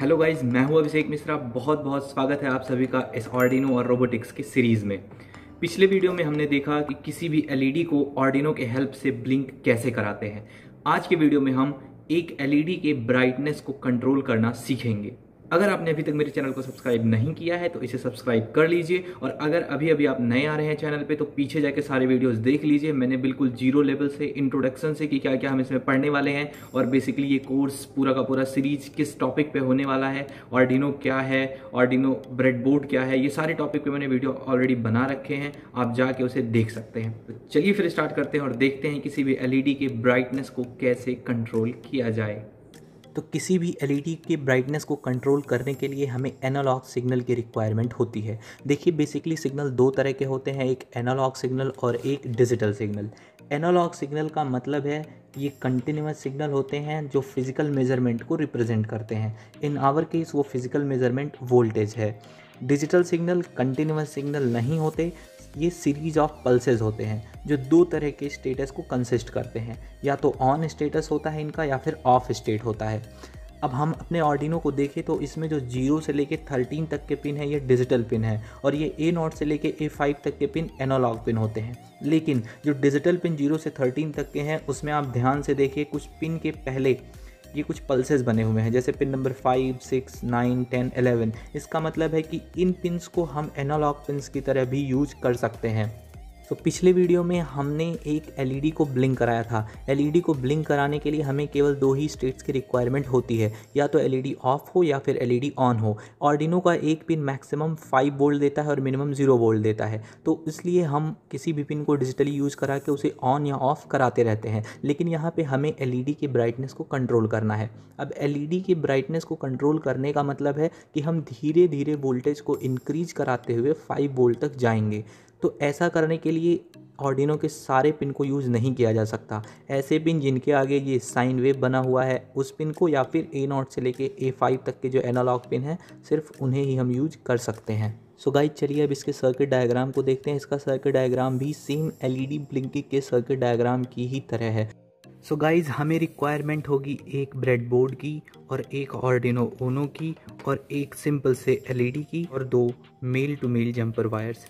Hello guys, मैं हूं अभिषेक मिश्रा। बहुत बहुत स्वागत है आप सभी का इस आर्डिनो और रोबोटिक्स की सीरीज में। पिछले वीडियो में हमने देखा कि किसी भी एलईडी को आर्डिनो के हेल्प से ब्लिंक कैसे कराते हैं। आज के वीडियो में हम एक एलईडी के ब्राइटनेस को कंट्रोल करना सीखेंगे। अगर आपने अभी तक मेरे चैनल को सब्सक्राइब नहीं किया है तो इसे सब्सक्राइब कर लीजिए, और अगर अभी अभी आप नए आ रहे हैं चैनल पे तो पीछे जाके सारे वीडियोस देख लीजिए। मैंने बिल्कुल जीरो लेवल से, इंट्रोडक्शन से कि क्या क्या हम इसमें पढ़ने वाले हैं, और बेसिकली ये कोर्स पूरा का पूरा सीरीज किस टॉपिक पे होने वाला है, आर्डिनो क्या है, आर्डिनो ब्रेडबोर्ड क्या है, ये सारे टॉपिक पे मैंने वीडियो ऑलरेडी बना रखे हैं। आप जाके उसे देख सकते हैं। तो चलिए फिर स्टार्ट करते हैं और देखते हैं किसी भी एलईडी के ब्राइटनेस को कैसे कंट्रोल किया जाए। तो किसी भी एलईडी के ब्राइटनेस को कंट्रोल करने के लिए हमें एनालॉग सिग्नल की रिक्वायरमेंट होती है। देखिए, बेसिकली सिग्नल दो तरह के होते हैं, एक एनालॉग सिग्नल और एक डिजिटल सिग्नल। एनालॉग सिग्नल का मतलब है ये कंटिन्यूस सिग्नल होते हैं जो फिजिकल मेजरमेंट को रिप्रेजेंट करते हैं। इन आवर केस वो फिजिकल मेजरमेंट वोल्टेज है। डिजिटल सिग्नल कंटिन्यूस सिग्नल नहीं होते, ये सीरीज ऑफ पल्सेस होते हैं जो दो तरह के स्टेटस को कंसिस्ट करते हैं। या तो ऑन स्टेटस होता है इनका, या फिर ऑफ स्टेट होता है। अब हम अपने आर्डिनो को देखें तो इसमें जो 0 से लेके 13 तक के पिन है ये डिजिटल पिन है, और ये A0 से लेके A5 तक के पिन एनालॉग पिन होते हैं। लेकिन जो डिजिटल पिन 0 से 13 तक के हैं उसमें आप ध्यान से देखिए, कुछ पिन के पहले ये कुछ पल्सेस बने हुए हैं, जैसे पिन नंबर 5, 6, 9, 10, 11। इसका मतलब है कि इन पिन्स को हम एनालॉग पिन्स की तरह भी यूज कर सकते हैं। तो पिछले वीडियो में हमने एक एलईडी को ब्लिंक कराया था। एलईडी को ब्लिंक कराने के लिए हमें केवल दो ही स्टेट्स की रिक्वायरमेंट होती है, या तो एलईडी ऑफ हो या फिर एलईडी ऑन हो। आर्डिनो का एक पिन मैक्सिमम 5 वोल्ट देता है और मिनिमम 0 वोल्ट देता है, तो इसलिए हम किसी भी पिन को डिजिटली यूज़ करा के उसे ऑन या ऑफ कराते रहते हैं। लेकिन यहाँ पर हमें एलईडी की ब्राइटनेस को कंट्रोल करना है। अब एलईडी की ब्राइटनेस को कंट्रोल करने का मतलब है कि हम धीरे धीरे वोल्टेज को इंक्रीज कराते हुए 5 वोल्ट तक जाएंगे। तो ऐसा करने के लिए आर्डिनो के सारे पिन को यूज़ नहीं किया जा सकता। ऐसे पिन जिनके आगे ये साइन वेव बना हुआ है उस पिन को, या फिर A0 से लेके A5 तक के जो एनालॉग पिन है सिर्फ उन्हें ही हम यूज कर सकते हैं। सो गाइस, चलिए अब इसके सर्किट डायग्राम को देखते हैं। इसका सर्किट डायग्राम भी सेम एलईडी ब्लिंकिंग के सर्किट डायग्राम की ही तरह है। सो गाइज, हमें रिक्वायरमेंट होगी एक ब्रेडबोर्ड की, और एक आर्डिनो ऊनो की, और एक सिंपल से एलईडी की, और 2 male to male jumper wires.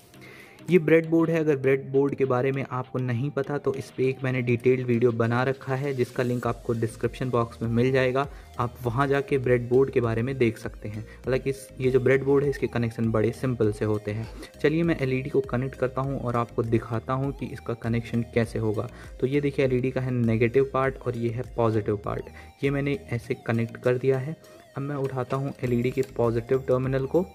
ये ब्रेडबोर्ड है। अगर ब्रेडबोर्ड के बारे में आपको नहीं पता तो इस पर एक मैंने डिटेल्ड वीडियो बना रखा है, जिसका लिंक आपको डिस्क्रिप्शन बॉक्स में मिल जाएगा। आप वहाँ जाके ब्रेडबोर्ड के बारे में देख सकते हैं। हालांकि ये जो ब्रेडबोर्ड है इसके कनेक्शन बड़े सिंपल से होते हैं। चलिए मैं एलईडी को कनेक्ट करता हूँ और आपको दिखाता हूँ कि इसका कनेक्शन कैसे होगा। तो ये देखिए, एलईडी का है नेगेटिव पार्ट और ये है पॉजिटिव पार्ट। ये मैंने ऐसे कनेक्ट कर दिया है। अब मैं उठाता हूँ एलईडी के पॉजिटिव टर्मिनल को,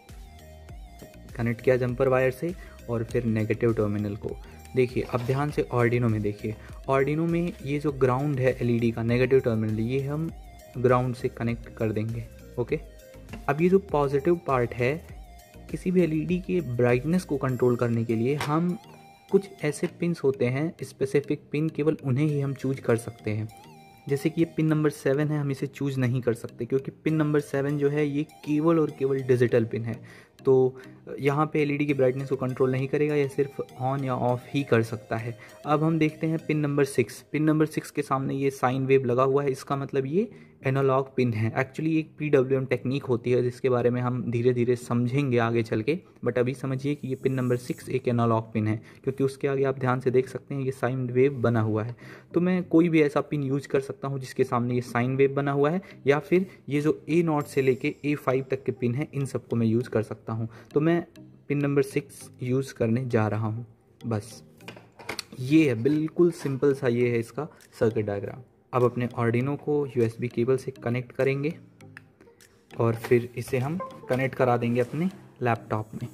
कनेक्ट किया जंपर वायर से, और फिर नेगेटिव टर्मिनल को। देखिए, अब ध्यान से आर्डिनो में देखिए। आर्डिनो में ये जो ग्राउंड है एलईडी का नेगेटिव टर्मिनल, ये हम ग्राउंड से कनेक्ट कर देंगे। ओके, अब ये जो पॉजिटिव पार्ट है, किसी भी एलईडी के ब्राइटनेस को कंट्रोल करने के लिए हम कुछ ऐसे पिन्स होते हैं, स्पेसिफिक पिन, केवल उन्हें ही हम चूज कर सकते हैं। जैसे कि ये पिन नंबर 7 है, हम इसे चूज़ नहीं कर सकते क्योंकि पिन नंबर 7 जो है ये केवल और केवल डिजिटल पिन है। तो यहाँ पे एलईडी की ब्राइटनेस को कंट्रोल नहीं करेगा, ये सिर्फ ऑन या ऑफ ही कर सकता है। अब हम देखते हैं पिन नंबर 6। पिन नंबर 6 के सामने ये साइन वेव लगा हुआ है, इसका मतलब ये एनालॉग पिन है। एक्चुअली एक PWM टेक्निक होती है जिसके बारे में हम धीरे धीरे समझेंगे आगे चल के, बट अभी समझिए कि ये पिन नंबर 6 एक एनालॉग पिन है, क्योंकि उसके आगे आप ध्यान से देख सकते हैं ये साइन वेव बना हुआ है। तो मैं कोई भी ऐसा पिन यूज कर सकता हूँ जिसके सामने ये साइन वेव बना हुआ है, या फिर ये जो A0 से लेके A5 तक के पिन है, इन सबको मैं यूज़ कर सकता हूँ। तो मैं पिन नंबर 6 यूज़ करने जा रहा हूँ। बस ये है, बिल्कुल सिंपल सा ये है इसका सर्किट डायग्राम। अब अपने आर्डिनो को USB केबल से कनेक्ट करेंगे और फिर इसे हम कनेक्ट करा देंगे अपने लैपटॉप में।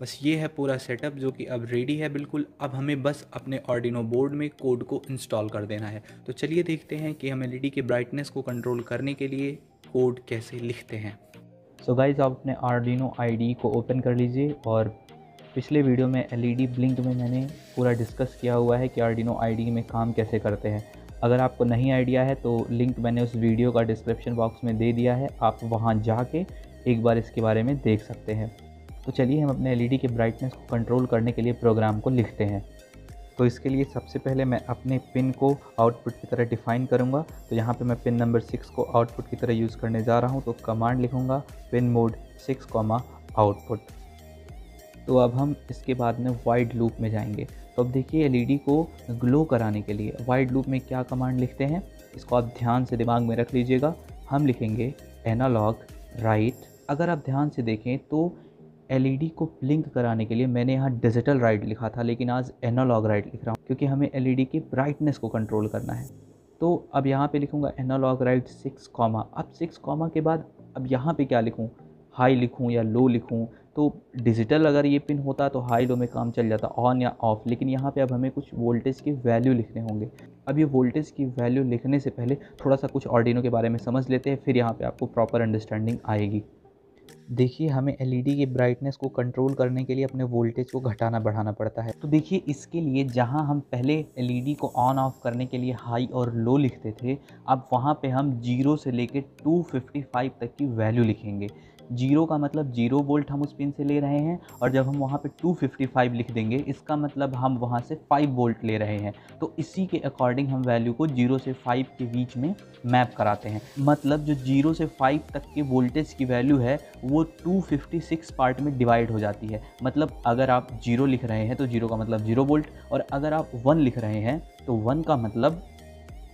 बस ये है पूरा सेटअप जो कि अब रेडी है बिल्कुल। अब हमें बस अपने आर्डिनो बोर्ड में कोड को इंस्टॉल कर देना है। तो चलिए देखते हैं कि हम एलईडी की ब्राइटनेस को कंट्रोल करने के लिए कोड कैसे लिखते हैं। सो गाइज, आप अपने आर्डिनो IDE को ओपन कर लीजिए, और पिछले वीडियो में एलईडी ब्लिंक में मैंने पूरा डिस्कस किया हुआ है कि आर्डिनो IDE में काम कैसे करते हैं। अगर आपको नहीं आइडिया है तो लिंक मैंने उस वीडियो का डिस्क्रिप्शन बॉक्स में दे दिया है, आप वहां जाके एक बार इसके बारे में देख सकते हैं। तो चलिए हम अपने एलईडी के ब्राइटनेस को कंट्रोल करने के लिए प्रोग्राम को लिखते हैं। तो इसके लिए सबसे पहले मैं अपने पिन को आउटपुट की तरह डिफ़ाइन करूँगा। तो यहाँ पे मैं पिन नंबर 6 को आउटपुट की तरह यूज़ करने जा रहा हूँ। तो कमांड लिखूँगा पिन मोड 6, आउटपुट। तो अब हम इसके बाद में वाइड लूप में जाएंगे। तो अब देखिए एलईडी को ग्लो कराने के लिए वाइड लूप में क्या कमांड लिखते हैं, इसको आप ध्यान से दिमाग में रख लीजिएगा। हम लिखेंगे एनालॉग राइट। अगर आप ध्यान से देखें तो एलईडी को ब्लिंक कराने के लिए मैंने यहाँ डिजिटल राइट लिखा था, लेकिन आज एनालॉग राइट लिख रहा हूँ क्योंकि हमें एलईडी की ब्राइटनेस को कंट्रोल करना है। तो अब यहाँ पे लिखूँगा एनालॉग राइट 6, अब 6 कॉमा के बाद अब यहाँ पे क्या लिखूँ, हाई लिखूँ या लो लिखूँ। तो डिजिटल अगर ये पिन होता तो हाई लो में काम चल जाता, ऑन या ऑफ, लेकिन यहाँ पे अब हमें कुछ वोल्टेज की वैल्यू लिखने होंगे। अब ये वोल्टेज की वैल्यू लिखने से पहले थोड़ा सा कुछ आर्डिनो के बारे में समझ लेते हैं, फिर यहाँ पे आपको प्रॉपर अंडरस्टैंडिंग आएगी। देखिए हमें एलईडी की ब्राइटनेस को कंट्रोल करने के लिए अपने वोल्टेज को घटाना बढ़ाना पड़ता है। तो देखिए इसके लिए जहां हम पहले एलईडी को ऑन ऑफ करने के लिए हाई और लो लिखते थे, अब वहां पे हम 0 से लेके 255 तक की वैल्यू लिखेंगे। 0 का मतलब 0 वोल्ट हम उस पिन से ले रहे हैं, और जब हम वहाँ पे 255 लिख देंगे इसका मतलब हम वहाँ से 5 वोल्ट ले रहे हैं। तो इसी के अकॉर्डिंग हम वैल्यू को 0 से 5 के बीच में मैप कराते हैं। मतलब जो 0 से 5 तक के वोल्टेज की वैल्यू है वो 256 पार्ट में डिवाइड हो जाती है। मतलब अगर आप 0 लिख रहे हैं तो 0 का मतलब 0 वोल्ट, और अगर आप 1 लिख रहे हैं तो 1 का मतलब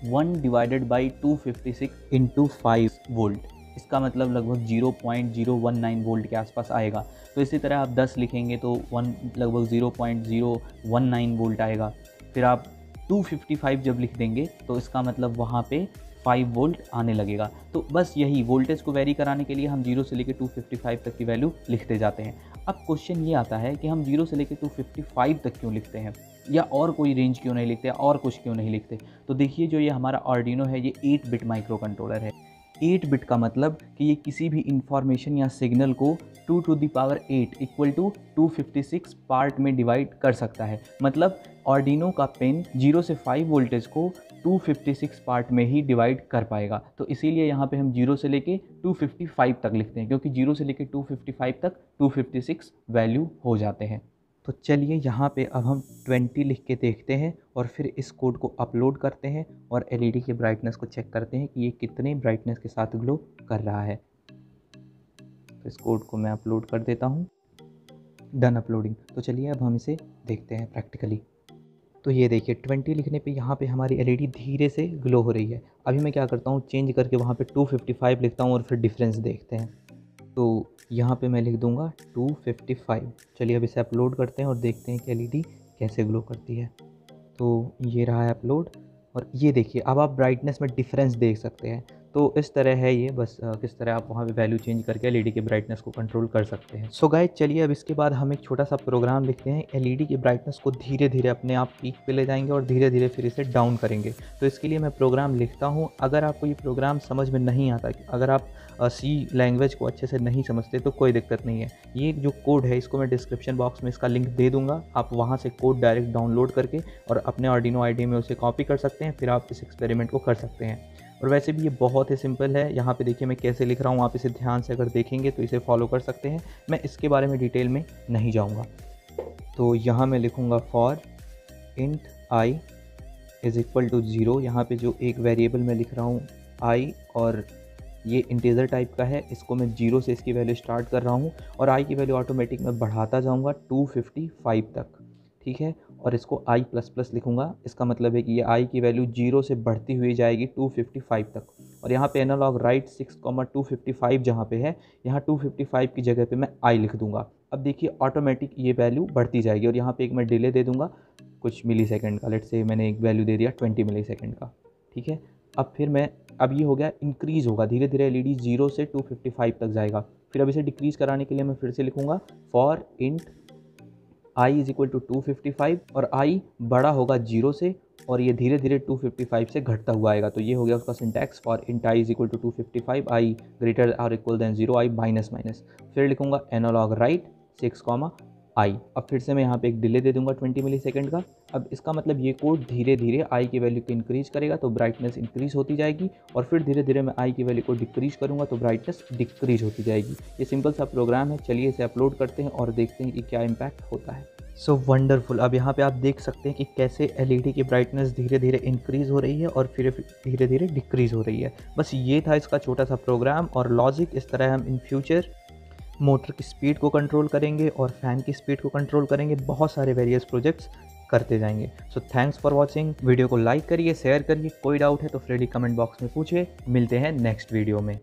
1 डिवाइडेड बाई 256 इंटू 5 वोल्ट, इसका मतलब लगभग 0.019 वोल्ट के आसपास आएगा। तो इसी तरह आप 10 लिखेंगे तो लगभग 0.019 वोल्ट आएगा। फिर आप 255 जब लिख देंगे तो इसका मतलब वहाँ पे 5 वोल्ट आने लगेगा। तो बस यही वोल्टेज को वेरी कराने के लिए हम 0 से लेकर 255 तक की वैल्यू लिखते जाते हैं। अब क्वेश्चन ये आता है कि हम 0 से लेकर 255 तक क्यों लिखते हैं, या और कोई रेंज क्यों नहीं लिखते, और कुछ क्यों नहीं लिखते। तो देखिए जो ये हमारा आर्डिनो है ये 8 बिट माइक्रो कंट्रोलर है। 8 बिट का मतलब कि ये किसी भी इंफॉर्मेशन या सिग्नल को 2 to the power 8 equal to 256 part में डिवाइड कर सकता है। मतलब आर्डिनो का पिन 0 से 5 वोल्टेज को 256 पार्ट में ही डिवाइड कर पाएगा। तो इसीलिए यहाँ पे हम 0 से लेके 255 तक लिखते हैं, क्योंकि 0 से लेके 255 तक 256 वैल्यू हो जाते हैं। तो चलिए यहाँ पे अब हम 20 लिख के देखते हैं और फिर इस कोड को अपलोड करते हैं और एलईडी की ब्राइटनेस को चेक करते हैं कि ये कितने ब्राइटनेस के साथ ग्लो कर रहा है। तो इस कोड को मैं अपलोड कर देता हूँ। Done uploading. तो चलिए अब हम इसे देखते हैं प्रैक्टिकली। तो ये देखिए 20 लिखने पे यहाँ पे हमारी एलईडी धीरे से ग्लो हो रही है। अभी मैं क्या करता हूँ, चेंज करके वहाँ पे 255 लिखता हूँ और फिर डिफरेंस देखते हैं। तो यहाँ पे मैं लिख दूँगा 255। चलिए अब इसे अपलोड करते हैं और देखते हैं कि एलईडी कैसे ग्लो करती है। तो ये रहा है अपलोड, और ये देखिए अब आप ब्राइटनेस में डिफरेंस देख सकते हैं। तो इस तरह है ये, बस किस तरह आप वहाँ पे वैल्यू चेंज करके एलईडी की ब्राइटनेस को कंट्रोल कर सकते हैं। सो गाइस चलिए अब इसके बाद हम एक छोटा सा प्रोग्राम लिखते हैं। एलईडी की ब्राइटनेस को धीरे धीरे अपने आप पीक पे ले जाएंगे और धीरे धीरे फिर इसे डाउन करेंगे। तो इसके लिए मैं प्रोग्राम लिखता हूँ। अगर आपको ये प्रोग्राम समझ में नहीं आता, अगर आप सी लैंग्वेज को अच्छे से नहीं समझते तो कोई दिक्कत नहीं है। ये जो कोड है इसको मैं डिस्क्रिप्शन बॉक्स में इसका लिंक दे दूंगा। आप वहाँ से कोड डायरेक्ट डाउनलोड करके और अपने आर्डिनो आईडी में उसे कॉपी कर सकते हैं। फिर आप इस एक्सपेरिमेंट को कर सकते हैं। और वैसे भी ये बहुत ही सिंपल है। यहाँ पे देखिए मैं कैसे लिख रहा हूँ, आप इसे ध्यान से अगर देखेंगे तो इसे फॉलो कर सकते हैं। मैं इसके बारे में डिटेल में नहीं जाऊँगा। तो यहाँ मैं लिखूँगा for int i is equal to 0। यहाँ पे जो एक वेरिएबल मैं लिख रहा हूँ आई, और ये इंटीजर टाइप का है, इसको मैं 0 से इसकी वैल्यू स्टार्ट कर रहा हूँ और आई की वैल्यू ऑटोमेटिक मैं बढ़ाता जाऊँगा 255 तक, ठीक है। और इसको आई प्लस प्लस लिखूँगा। इसका मतलब है कि ये आई की वैल्यू 0 से बढ़ती हुई जाएगी 255 तक। और यहाँ पे एनालॉग राइट 6,255 जहाँ पे है, यहाँ 255 की जगह पे मैं आई लिख दूँगा। अब देखिए ऑटोमेटिक ये वैल्यू बढ़ती जाएगी। और यहाँ पे एक मैं डिले दे दूँगा कुछ मिली सेकेंड का। लेट से मैंने एक वैल्यू दे दिया 20 मिली सेकेंड का, ठीक है। अब फिर मैं ये हो गया इंक्रीज़ होगा, धीरे धीरे एलईडी 0 से 255 तक जाएगा। फिर अब इसे डिक्रीज़ कराने के लिए मैं फिर से लिखूँगा for int i is equal to 255, और आई बड़ा होगा 0 से और ये धीरे धीरे 255 से घटता हुआ आएगा। तो ये हो गया उसका syntax, for int i is equal to 255, i greater or equal than 0, i minus minus. फिर लिखूँगा एनालॉग राइट 6, आई। अब फिर से मैं यहाँ पे एक डिले दे दूंगा 20 मिली सेकेंड का। अब इसका मतलब ये कोड धीरे धीरे आई की वैल्यू को इंक्रीज़ करेगा तो ब्राइटनेस इंक्रीज़ होती जाएगी, और फिर धीरे धीरे मैं आई की वैल्यू को डिक्रीज़ करूँगा तो ब्राइटनेस डिक्रीज़ होती जाएगी। ये सिंपल सा प्रोग्राम है। चलिए इसे अपलोड करते हैं और देखते हैं कि क्या इम्पैक्ट होता है। So wonderful. अब यहाँ पे आप देख सकते हैं कि कैसे एलईडी की ब्राइटनेस धीरे धीरे इंक्रीज़ हो रही है और फिर धीरे धीरे डिक्रीज़ हो रही है। बस ये था इसका छोटा सा प्रोग्राम और लॉजिक। इस तरह हम इन फ्यूचर मोटर की स्पीड को कंट्रोल करेंगे और फ़ैन की स्पीड को कंट्रोल करेंगे, बहुत सारे वेरियस प्रोजेक्ट्स करते जाएंगे। So thanks for watching. Video को लाइक करिए, शेयर करिए, कोई डाउट है तो फ्रीली कमेंट बॉक्स में पूछिए। मिलते हैं नेक्स्ट वीडियो में।